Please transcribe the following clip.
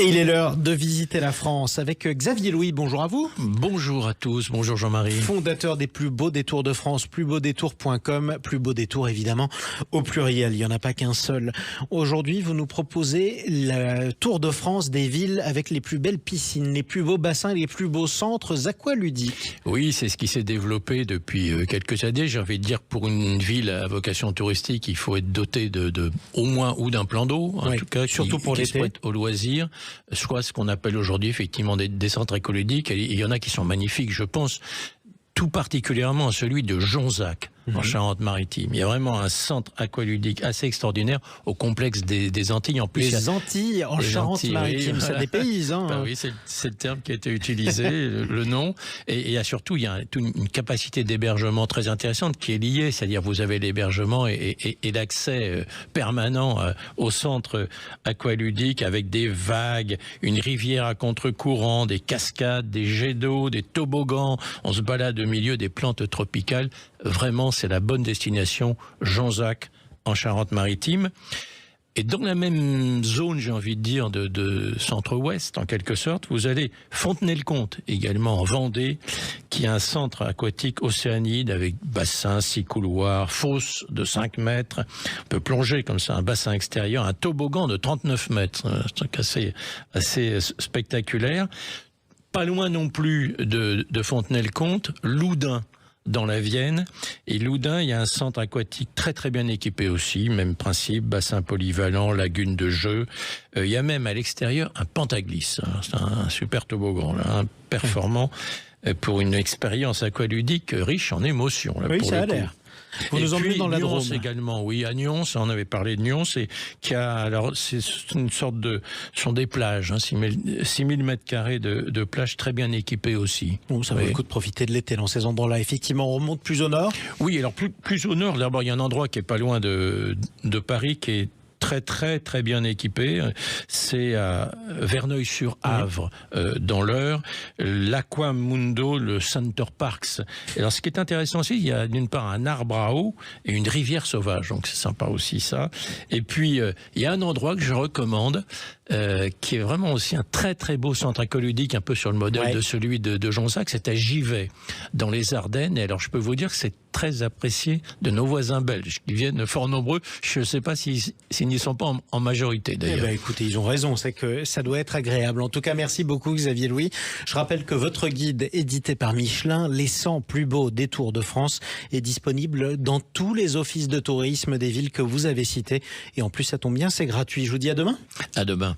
Et il est l'heure de visiter la France avec Xavier Louis. Bonjour à vous. Bonjour à tous, bonjour Jean-Marie. Fondateur des plus beaux détours de France, plusbeaudétours.com. Plus beau détour évidemment au pluriel, il n'y en a pas qu'un seul. Aujourd'hui, vous nous proposez le tour de France des villes avec les plus belles piscines, les plus beaux bassins, les plus beaux centres aqualudiques. Oui, c'est ce qui s'est développé depuis quelques années. J'ai envie de dire, pour une ville à vocation touristique, il faut être doté de au moins ou d'un plan d'eau, en tout cas, surtout pour l'été, au loisir, soit ce qu'on appelle aujourd'hui effectivement des centres écologiques. Il y en a qui sont magnifiques, je pense tout particulièrement à celui de Jonzac, en Charente-Maritime. Il y a vraiment un centre aqualudique assez extraordinaire au complexe des Antilles. En plus, les Antilles en Charente-Maritime, oui, ça dépayse. Hein. Bah oui, c'est le terme qui a été utilisé, le nom. Et il y a surtout une capacité d'hébergement très intéressante qui est liée, c'est-à-dire vous avez l'hébergement et l'accès permanent au centre aqualudique avec des vagues, une rivière à contre-courant, des cascades, des jets d'eau, des toboggans. On se balade au milieu des plantes tropicales. Vraiment, c'est la bonne destination, Jonzac, en Charente-Maritime. Et dans la même zone, j'ai envie de dire, de centre-ouest, en quelque sorte, vous avez Fontenay-le-Comte, également en Vendée, qui est un centre aquatique océanide avec bassin, 6 couloirs, fosse de 5 mètres. On peut plonger comme ça, un bassin extérieur, un toboggan de 39 mètres. C'est un truc assez spectaculaire. Pas loin non plus de Fontenay-le-Comte, Loudun, dans la Vienne. Et Loudun, il y a un centre aquatique très très bien équipé aussi, même principe, bassin polyvalent, lagune de jeu. Il y a même à l'extérieur un pentaglisse. C'est un super toboggan, là, performant pour une expérience aqualudique riche en émotions. Là, oui, pour ça a l'air. Vous nous emmenez dans la Drôme également, oui, à Nyons, on avait parlé de Nyons, alors c'est une sorte ce sont des plages, 6000 mètres carrés de plages très bien équipées aussi. Bon, ça vaut le coup de profiter de l'été dans ces endroits-là. Effectivement, on remonte plus au nord. Oui, alors plus au nord, d'abord il y a un endroit qui est pas loin de Paris, qui est très bien équipé. C'est à Verneuil-sur-Avre, dans l'Eure, l'Aquamundo, le Center Parks. Et alors, ce qui est intéressant aussi, il y a d'une part un arbre à eau et une rivière sauvage, donc c'est sympa aussi ça. Et puis, il y a un endroit que je recommande, qui est vraiment aussi un très beau centre aqualudique, un peu sur le modèle de celui de Jonzac, c'est à Givet, dans les Ardennes. Et alors, je peux vous dire que c'est très apprécié de nos voisins belges, qui viennent fort nombreux. Je ne sais pas s'ils n'y sont pas en majorité, d'ailleurs. Eh ben, écoutez, ils ont raison, c'est que ça doit être agréable. En tout cas, merci beaucoup, Xavier Louis. Je rappelle que votre guide, édité par Michelin, Les 100 plus beaux détours de France, est disponible dans tous les offices de tourisme des villes que vous avez citées. Et en plus, ça tombe bien, c'est gratuit. Je vous dis à demain. À demain.